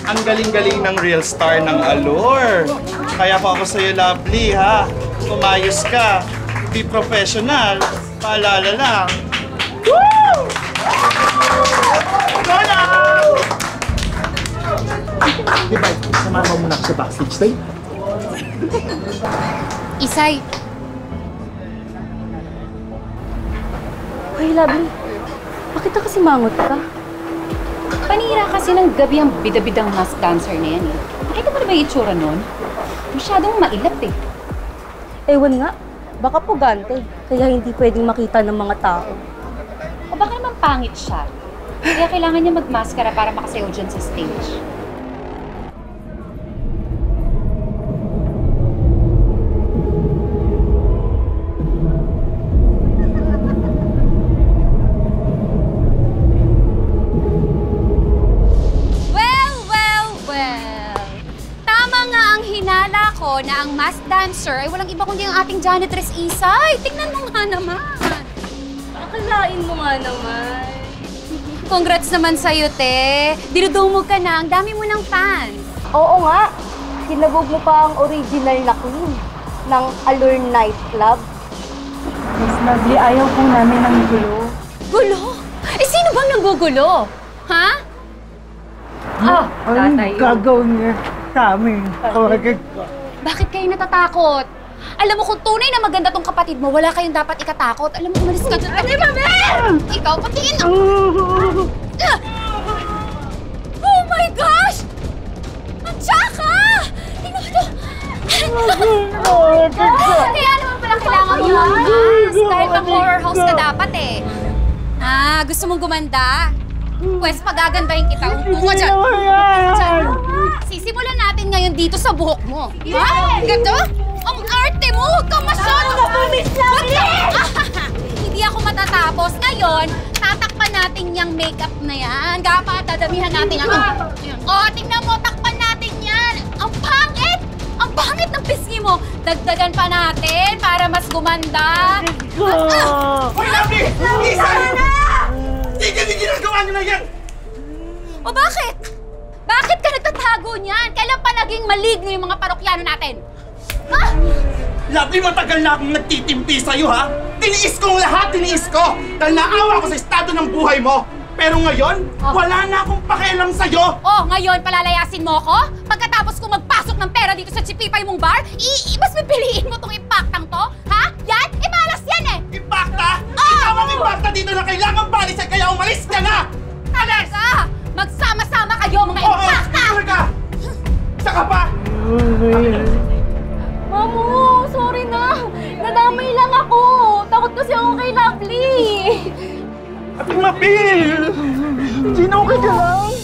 Ang galing-galing ng real star ng Allure. Kaya po ako sa'yo, Lovely, ha? Umayos ka. Be professional. Paalala lang. Woo! Go now! Diba, samahan mo muna ako sa backstage, tay? Isay! Hoy, Lovely. Bakit na kasi mangot ka? Panira kasi ng gabi ang bida-bidang mask dancer na yan eh. Nakita mo na ba yung itsura nun? Masyadong mailap eh. Ewan nga. Baka pugante. Kaya hindi pwedeng makita ng mga tao. O baka naman pangit siya. Kaya kailangan niya magmaskara para makasayaw dyan sa stage. Na ang mask dancer ay walang iba kundi ang ating janitress Isay. Tingnan mo nga naman. Akalain mo nga naman. Congrats naman sa'yo, te. Dinudumog ka na. Ang dami mo ng fans. Oo nga. Kinabog mo pa ang original na queen ng Allure Nightclub. Miss Lovely, ayaw po namin ng gulo. Gulo? Eh, sino bang nanggugulo? Ha? Tatay. Gagawin niya sa amin. Bakit kayo natatakot? Alam mo, kung tunay na maganda tong kapatid mo, wala kayong dapat ikatakot. Alam mo, umalis ka dyan. Ano ba, Ben? Ikaw, patingin na. Oh my gosh! Ang tsaka! Tingnan mo ito. Kaya naman pala kailangan mo ng mask. Dahil pang horror house ka dapat eh. Gusto mong gumanda? Pwes, pagagandahin kita. Upo ka dyan. Sisimulan natin ngayon dito sa buhok mo. Ha? Ganto? Ang arte mo! Huwag kang masyado! Hindi ako matatapos. Ngayon, tatakpan natin yung makeup na yan. Dapat dadamihan natin yan. Tingnan mo, takpan natin yan. Ang pangit! Ang pangit ng pisngi mo. Dagdagan pa natin para mas gumanda. Hoy, Lovely! Isa na! Hindi ginagawa niyo na yan! O bakit? Bakit ka nagtatago niyan? Kailan pa naging maligno yung mga parokyano natin? Ha? Lovely, matagal na akong nagtitimpi sa'yo, ha? Tiniis kong lahat, tiniis ko! Dahil naawa ko sa estado ng buhay mo! Pero ngayon, wala na akong pakialam sa'yo! Ngayon palalayasin mo ko? Pagkatapos ko magpasok ng pera dito sa chipipay mong bar, mas pipiliin mo tong impaktang to? Ha? Yan? Malas yan eh! Impakta? Ikaw ang impakta dito na kailangan balisan, kaya umalis ka na! Alis! Magsama-sama kayo, mga impakta! Talaga! Saka pa! Mamu, sorry na. Nadamay lang ako. Takot kasi ako kay Lovely. At Mapil! Sino ka dyan?